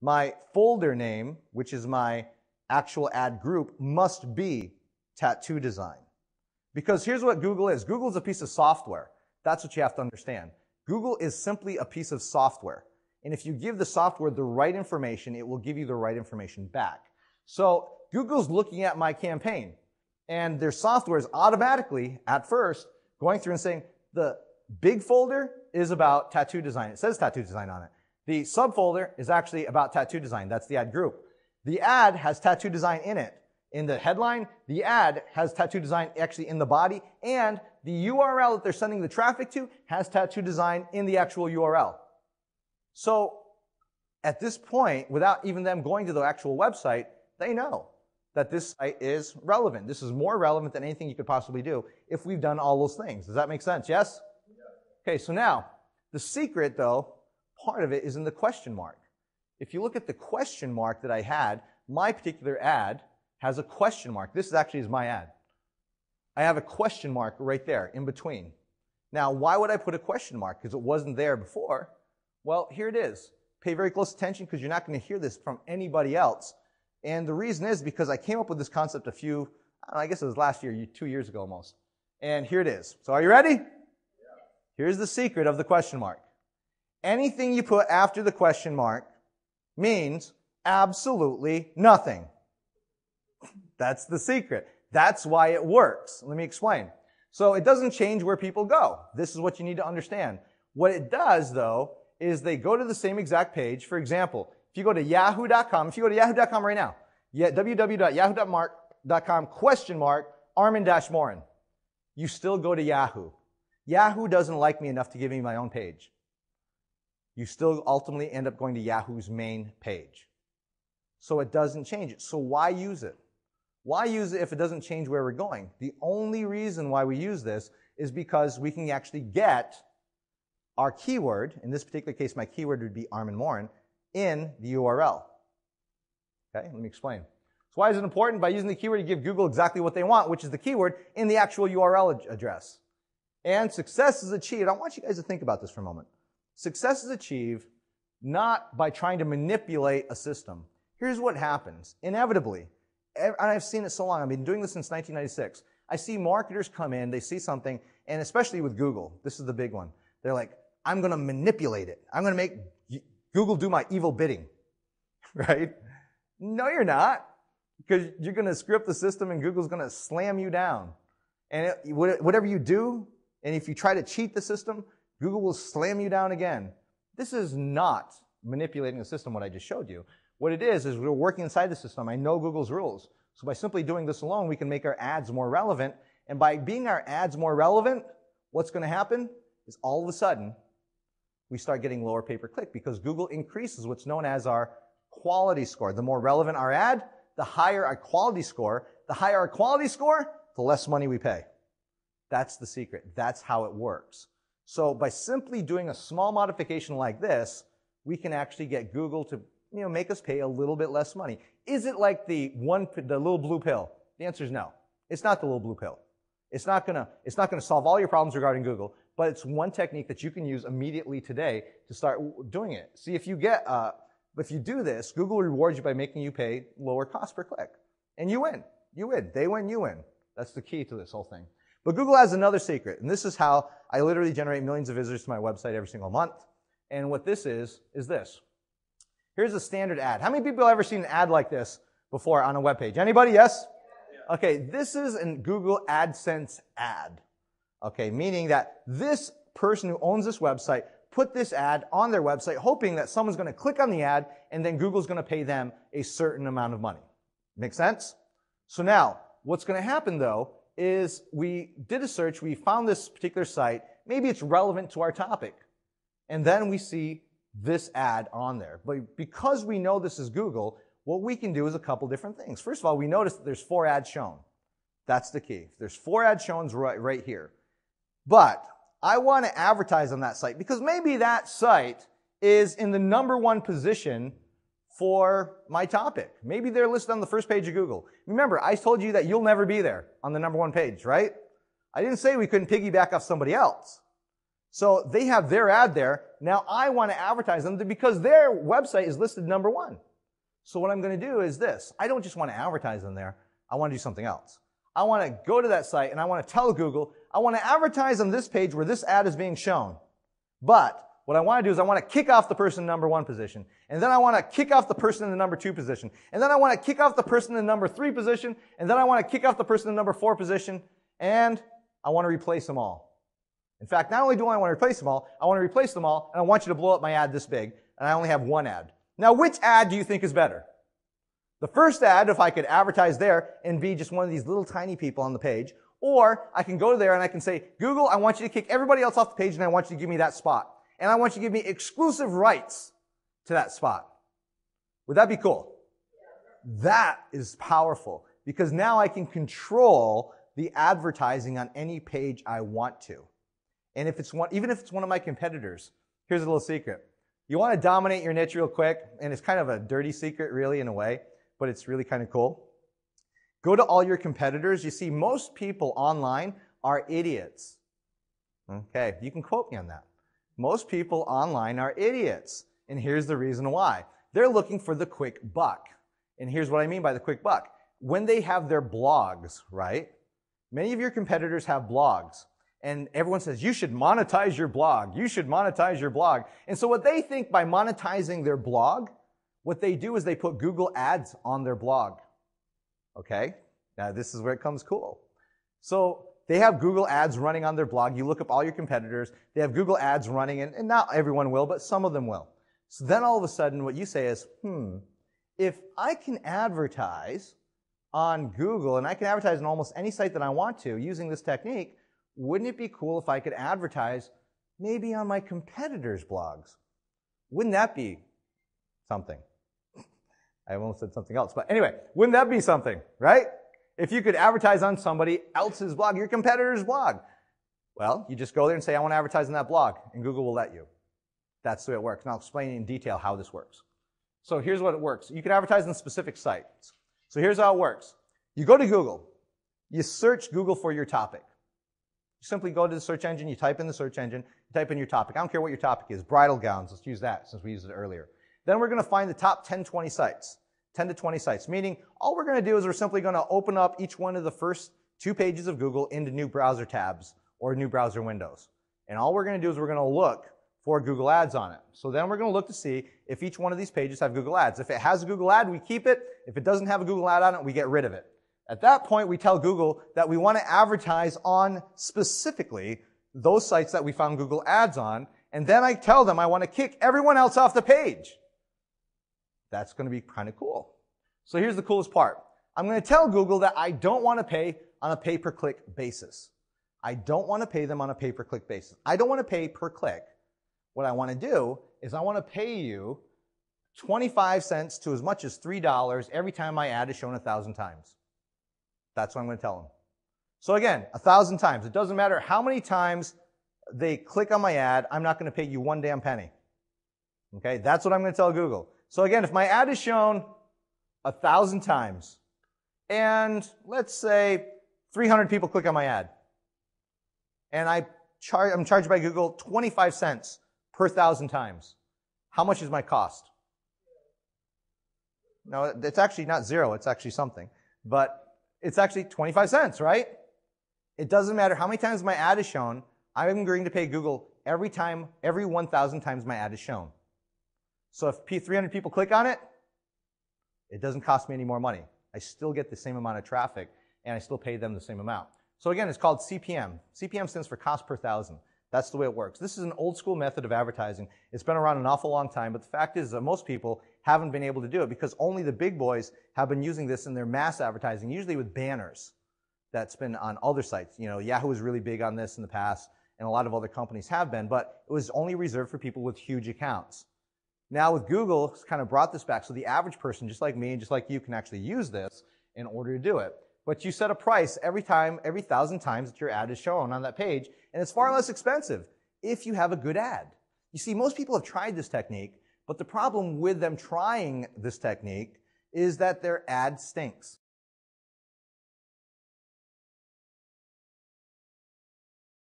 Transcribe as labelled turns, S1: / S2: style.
S1: my folder name, which is my actual ad group, must be tattoo design. Because here's what Google is. Google is a piece of software. That's what you have to understand. Google is simply a piece of software. And if you give the software the right information, it will give you the right information back. So Google's looking at my campaign, and their software is automatically, at first, going through and saying, the big folder is about tattoo design. It says tattoo design on it. The subfolder is actually about tattoo design. That's the ad group. The ad has tattoo design in it. In the headline, the ad has tattoo design actually in the body, and the URL that they're sending the traffic to has tattoo design in the actual URL. So at this point, without even them going to the actual website, they know that this site is relevant. This is more relevant than anything you could possibly do if we've done all those things. Does that make sense? Yes? Okay, so now, the secret, though, part of it is in the question mark. If you look at the question mark that I had, my particular ad has a question mark. This actually is my ad. I have a question mark right there in between. Now, why would I put a question mark? Because it wasn't there before. Well, here it is. Pay very close attention because you're not going to hear this from anybody else. And the reason is because I came up with this concept a few, I guess it was last year, 2 years ago almost. And here it is. So are you ready? Yeah. Here's the secret of the question mark. Anything you put after the question mark means absolutely nothing. That's the secret. That's why it works. Let me explain. So it doesn't change where people go. This is what you need to understand. What it does, though, is they go to the same exact page. For example, if you go to yahoo.com, if you go to yahoo.com right now, www.yahoo.com !Armin-Morin, you still go to Yahoo. Yahoo doesn't like me enough to give me my own page. You still ultimately end up going to Yahoo's main page. So it doesn't change it. So why use it? Why use it if it doesn't change where we're going? The only reason why we use this is because we can actually get our keyword, in this particular case my keyword would be Armin-Morin, in the URL. Okay, let me explain. So why is it important? By using the keyword, you give Google exactly what they want, which is the keyword in the actual URL address. And success is achieved. I want you guys to think about this for a moment. Success is achieved not by trying to manipulate a system. Here's what happens. Inevitably, and I've seen it so long, I've been doing this since 1996, I see marketers come in, they see something, and especially with Google, this is the big one. They're like, I'm going to manipulate it. I'm going to make Google do my evil bidding, right? No, you're not, because you're going to screw up the system and Google's going to slam you down. And whatever you do, and if you try to cheat the system, Google will slam you down again. This is not manipulating the system, what I just showed you. What it is we're working inside the system. I know Google's rules. So by simply doing this alone, we can make our ads more relevant. And by being our ads more relevant, what's going to happen is all of a sudden, we start getting lower pay-per-click because Google increases what's known as our quality score. The more relevant our ad, the higher our quality score. The higher our quality score, the less money we pay. That's the secret. That's how it works. So by simply doing a small modification like this, we can actually get Google to make us pay a little bit less money. Is it like the little blue pill? The answer is no. It's not the little blue pill. It's not gonna solve all your problems regarding Google, but it's one technique that you can use immediately today to start doing it. See, if you do this, Google rewards you by making you pay lower cost per click. And you win. You win. They win, you win. That's the key to this whole thing. But Google has another secret, and this is how I literally generate millions of visitors to my website every single month. And what this is this. Here's a standard ad. How many people have ever seen an ad like this before on a web page? Anybody? Yes? Yeah. Okay, this is a Google AdSense ad. Okay, meaning that this person who owns this website put this ad on their website hoping that someone's going to click on the ad and then Google's going to pay them a certain amount of money. Make sense? So now, what's going to happen though is we did a search, we found this particular site, maybe it's relevant to our topic, and then we see this ad on there. But because we know this is Google, what we can do is a couple different things. First of all, we notice that there's 4 ads shown. That's the key. There's 4 ads shown right here. But I want to advertise on that site because maybe that site is in the #1 position for my topic. Maybe they're listed on the first page of Google. Remember, I told you that you'll never be there on the #1 page, right? I didn't say we couldn't piggyback off somebody else. So they have their ad there. Now I want to advertise them because their website is listed number 1. So what I'm going to do is this. I don't just want to advertise them there. I want to do something else. I want to go to that site and I want to tell Google, I want to advertise on this page where this ad is being shown. But what I want to do is I want to kick off the person in number 1 position. And then I want to kick off the person in the number 2 position. And then I want to kick off the person in the number 3 position. And then I want to kick off the person in the number 4 position. And I want to replace them all. In fact, not only do I want to replace them all, I want to replace them all, and I want you to blow up my ad this big, and I only have 1 ad. Now, which ad do you think is better? The first ad, if I could advertise there and be just one of these little tiny people on the page, or I can go there and I can say, Google, I want you to kick everybody else off the page, and I want you to give me that spot. And I want you to give me exclusive rights to that spot. Would that be cool? That is powerful, because now I can control the advertising on any page I want to. And if it's even if it's one of my competitors, here's a little secret. You want to dominate your niche real quick, and it's kind of a dirty secret really in a way, but it's really kind of cool. Go to all your competitors. You see, most people online are idiots. Okay, you can quote me on that. Most people online are idiots. And here's the reason why. They're looking for the quick buck. And here's what I mean by the quick buck. When they have their blogs, right? Many of your competitors have blogs. And everyone says, you should monetize your blog. You should monetize your blog. And so what they think by monetizing their blog, what they do is they put Google ads on their blog. Okay? Now this is where it comes cool. So they have Google ads running on their blog. You look up all your competitors. They have Google ads running, and not everyone will, but some of them will. So then all of a sudden what you say is, if I can advertise on Google, and I can advertise on almost any site that I want to using this technique, wouldn't it be cool if I could advertise maybe on my competitors' blogs? Wouldn't that be something? I almost said something else. But anyway, wouldn't that be something, right? If you could advertise on somebody else's blog, your competitor's blog. Well, you just go there and say, I want to advertise on that blog, and Google will let you. That's the way it works. And I'll explain in detail how this works. So here's what it works. You can advertise on specific sites. So here's how it works. You go to Google. You search Google for your topic. You simply go to the search engine, you type in the search engine, you type in your topic. I don't care what your topic is. Bridal gowns, let's use that since we used it earlier. Then we're going to find the top 10 to 20 sites, meaning all we're going to do is we're simply going to open up each one of the first 2 pages of Google into new browser tabs or new browser windows. And all we're going to do is we're going to look for Google ads on it. So then we're going to look to see if each one of these pages have Google ads. If it has a Google ad, we keep it. If it doesn't have a Google ad on it, we get rid of it. At that point, we tell Google that we want to advertise on specifically those sites that we found Google ads on, and then I tell them I want to kick everyone else off the page. That's going to be kind of cool. So here's the coolest part. I'm going to tell Google that I don't want to pay on a pay-per-click basis. I don't want to pay them on a pay-per-click basis. I don't want to pay per click. What I want to do is I want to pay you 25 cents to as much as $3 every time my ad is shown 1,000 times. That's what I'm going to tell them. So again, 1,000 times. It doesn't matter how many times they click on my ad, I'm not going to pay you 1 damn penny. Okay, that's what I'm going to tell Google. So again, if my ad is shown 1,000 times, and let's say 300 people click on my ad, and I'm charged by Google 25 cents per 1,000 times, how much is my cost? No, it's actually not 0, it's actually something. But it's actually 25 cents, right? It doesn't matter how many times my ad is shown, I'm agreeing to pay Google every 1,000 times my ad is shown. So if 300 people click on it, it doesn't cost me any more money. I still get the same amount of traffic, and I still pay them the same amount. So again, it's called CPM. CPM stands for cost per thousand. That's the way it works. This is an old school method of advertising. It's been around an awful long time, but the fact is that most people haven't been able to do it because only the big boys have been using this in their mass advertising, usually with banners. That's been on other sites. You know, Yahoo was really big on this in the past, and a lot of other companies have been, but it was only reserved for people with huge accounts. Now with Google, it's kind of brought this back, so the average person, just like me and just like you, can actually use this in order to do it. But you set a price every 1,000 times that your ad is shown on that page, and it's far less expensive if you have a good ad. You see, most people have tried this technique, but the problem with them trying this technique is that their ad stinks.